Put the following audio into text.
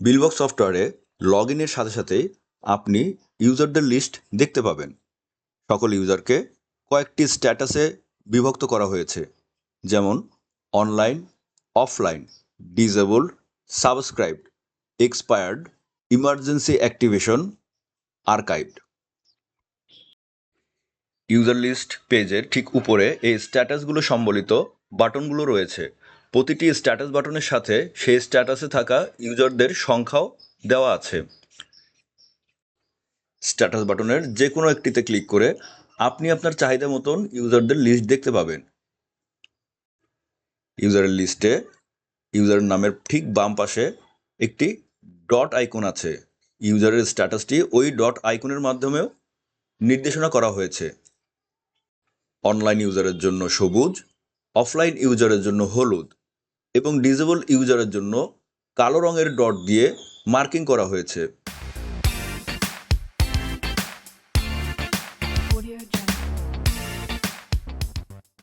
বিলবক্স সফটওয়্যারে লগ ইনের সাথে সাথেই আপনি ইউজারদের লিস্ট দেখতে পাবেন। সকল ইউজারকে কয়েকটি স্ট্যাটাসে বিভক্ত করা হয়েছে, যেমন online, offline, disabled, subscribed, expired, emergency activation, archived. User list পেজের ঠিক উপরে এই স্ট্যাটাসগুলো সম্বলিত বাটনগুলো রয়েছে। প্রতিটি স্ট্যাটাস বাটনের সাথে সেই স্ট্যাটাসে থাকা ইউজারদের সংখ্যাও দেওয়া আছে। স্ট্যাটাস বাটনের যে কোনো একটিতে ক্লিক করে আপনি আপনার চাহিদা মতন ইউজারদের লিস্ট দেখতে পাবেন। ইউজারের লিস্টে ইউজারের নামের ঠিক বাম পাশে একটি ডট আইকন আছে। ইউজারের স্ট্যাটাসটি ওই ডট আইকনের মাধ্যমেও নির্দেশনা করা হয়েছে। অনলাইন ইউজারের জন্য সবুজ, অফলাইন ইউজারের জন্য হলুদ এবং ডিসেবল ইউজারের জন্য কালো রঙের ডট দিয়ে মার্কিং করা হয়েছে।